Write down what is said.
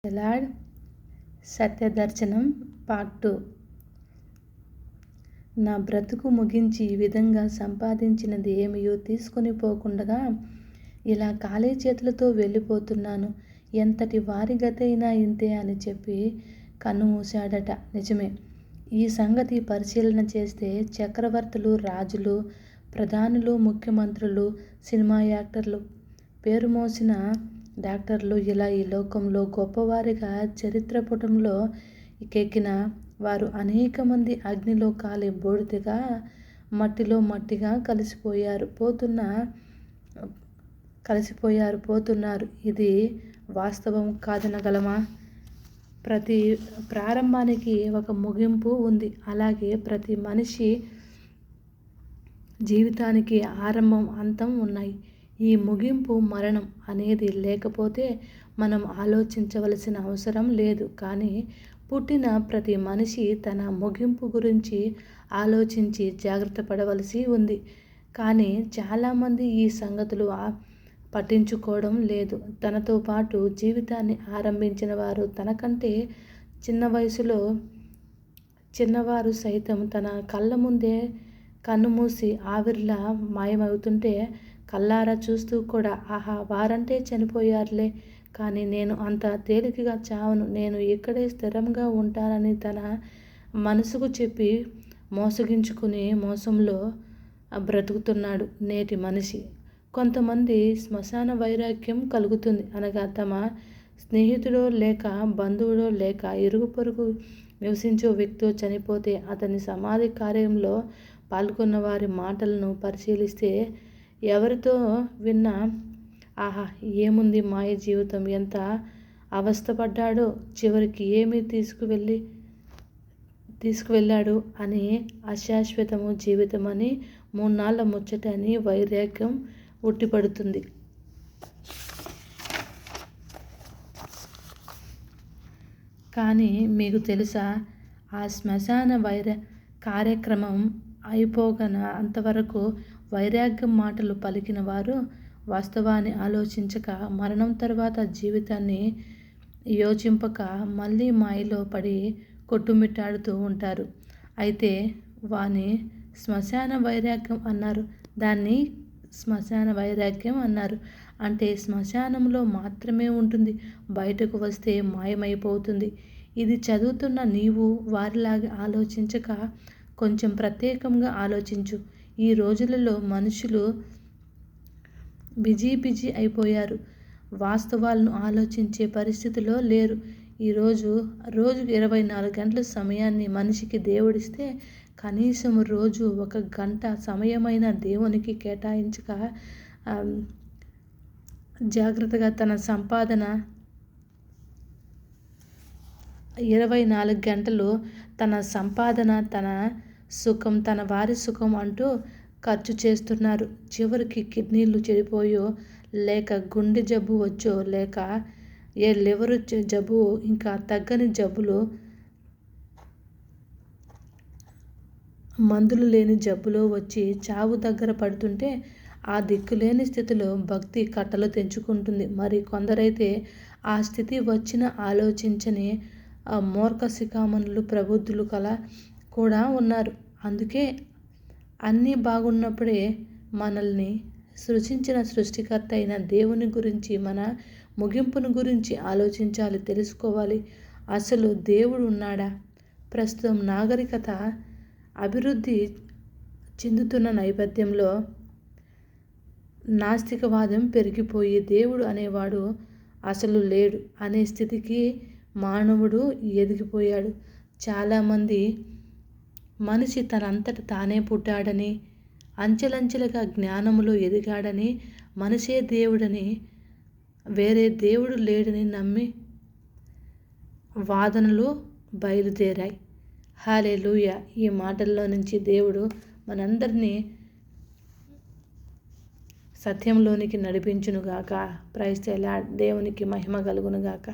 ఎలాడ్ సత్యదర్శనం part 2. నా బ్రతుకు ముగించి ఈ విధంగా సంపాదించినది ఏమీయూ తీసుకొని పోకుండగా ఇలా ఖాళీ చేతులతో వెళ్ళిపోతున్నాను. ఎంతటి వారి గతైనా ఇంతే అని చెప్పి కన్నుమూశాడట. నిజమే. ఈ సంగతి పరిశీలన చేస్తే చక్రవర్తులు, రాజులు, ప్రధానులు, ముఖ్యమంత్రులు, సినిమా యాక్టర్లు, పేరుమోసిన డాక్టర్లు ఇలా ఈ లోకంలో గొప్పవారిగా చరిత్ర పుటంలో ఎక్కిన వారు అనేక మంది అగ్నిలో కాలి బూడిదగా, మట్టిలో మట్టిగా కలిసిపోయారు పోతున్నారు. ఇది వాస్తవం కాదనగలమా? ప్రతి ప్రారంభానికి ఒక ముగింపు ఉంది. అలాగే ప్రతి మనిషి జీవితానికి ఆరంభం, అంతం ఉన్నాయి. ఈ ముగింపు మరణం అనేది లేకపోతే మనం ఆలోచించవలసిన అవసరం లేదు. కానీ పుట్టిన ప్రతి మనిషి తన ముగింపు గురించి ఆలోచించి జాగ్రత్త పడవలసి ఉంది. కానీ చాలామంది ఈ సంగతులు పట్టించుకోవడం లేదు. తనతో పాటు జీవితాన్ని ఆరంభించిన వారు, తనకంటే చిన్న వయసులో చిన్నవారు సైతం తన కళ్ళ ముందే కన్నుమూసి ఆవిరిలా మాయమవుతుంటే కళ్ళారా చూస్తూ కూడా ఆహా, వారంటే చనిపోయారులే, కానీ నేను అంత తేలికగా చావను, నేను ఇక్కడే స్థిరంగా ఉంటానని తన మనసుకు చెప్పి మోసగించుకుని మోసంలో బ్రతుకుతున్నాడు నేటి మనిషి. కొంతమంది శ్మశాన వైరాగ్యం కలుగుతుంది అనగా తమ స్నేహితుడో లేక బంధువుడో లేక ఇరుగు పొరుగు నివసించే వ్యక్తో చనిపోతే అతని సమాధి కార్యంలో పాల్గొన్న వారి మాటలను పరిశీలిస్తే ఎవరితో విన్నా ఆహా, ఏముంది మాయ జీవితం, ఎంత అవస్థపడ్డాడో, చివరికి ఏమీ తీసుకువెళ్ళాడు అని, అశాశ్వతము జీవితమని, 3 నాళ్ళ ముచ్చటని వైరాగ్యం ఉట్టిపడుతుంది. కానీ మీకు తెలుసా, ఆ శ్మశాన కార్యక్రమం అయిపోగన అంతవరకు వైరాగ్యం మాటలు పలికిన వారు వాస్తవాన్ని ఆలోచించక, మరణం తర్వాత జీవితాన్ని యోచింపక మళ్ళీ మాయలో పడి కొట్టుమిట్టాడుతూ ఉంటారు. అయితే వాని శ్మశాన వైరాగ్యం అన్నారు. దాన్ని శ్మశాన వైరాగ్యం అన్నారు. అంటే శ్మశానంలో మాత్రమే ఉంటుంది, బయటకు వస్తే మాయమైపోతుంది. ఇది చదువుతున్న నీవు వారిలాగా ఆలోచించక కొంచెం ప్రత్యేకంగా ఆలోచించు. ఈ రోజులలో మనుషులు బిజీ అయిపోయారు. వాస్తవాలను ఆలోచించే పరిస్థితిలో లేరు. రోజుకు 24 గంటల సమయాన్ని మనిషికి దేవుడిస్తే కనీసం రోజు 1 గంట సమయమైన దేవునికి కేటాయించక జాగ్రత్తగా తన సంపాదన 24 గంటలు తన సంపాదన, తన సుఖం, తన వారి సుఖం అంటూ ఖర్చు చేస్తున్నారు. చివరికి కిడ్నీలు చెడిపోయో, లేక గుండె జబ్బు వచ్చో, లేక లివర్ జబ్బు, ఇంకా తగ్గని జబ్బులు, మందులు లేని జబ్బులో వచ్చి చావు దగ్గర పడుతుంటే ఆ దిక్కులేని స్థితిలో భక్తి కట్టలు తెంచుకుంటుంది. మరి కొందరైతే ఆ స్థితి వచ్చిన ఆలోచించని మూర్ఖ శిఖామణులు, ప్రబుద్ధులు కూడా ఉన్నారు. అందుకే అన్నీ బాగున్నప్పుడే మనల్ని సృష్టించిన సృష్టికర్త అయిన దేవుని గురించి, మన ముగింపును గురించి ఆలోచించాలి, తెలుసుకోవాలి. అసలు దేవుడు ఉన్నాడా? ప్రస్తుతం నాగరికత అభివృద్ధి చెందుతున్న నేపథ్యంలో నాస్తికవాదం పెరిగిపోయి దేవుడు అనేవాడు అసలు లేడు అనే స్థితికి మానవుడు ఎదిగిపోయాడు. చాలామంది మనిషి తనంతట తానే పుట్టాడని, అంచెలంచెలుగా జ్ఞానములో ఎదిగాడని, మనిషే దేవుడని, వేరే దేవుడు లేడని నమ్మి వాదనలు బయలుదేరాయి. హల్లెలూయా. ఈ మాటల్లో నుంచి దేవుడు మనందరినీ సత్యంలోనికి నడిపించునుగాక. Praise the Lord. దేవునికి మహిమ కలుగునుగాక.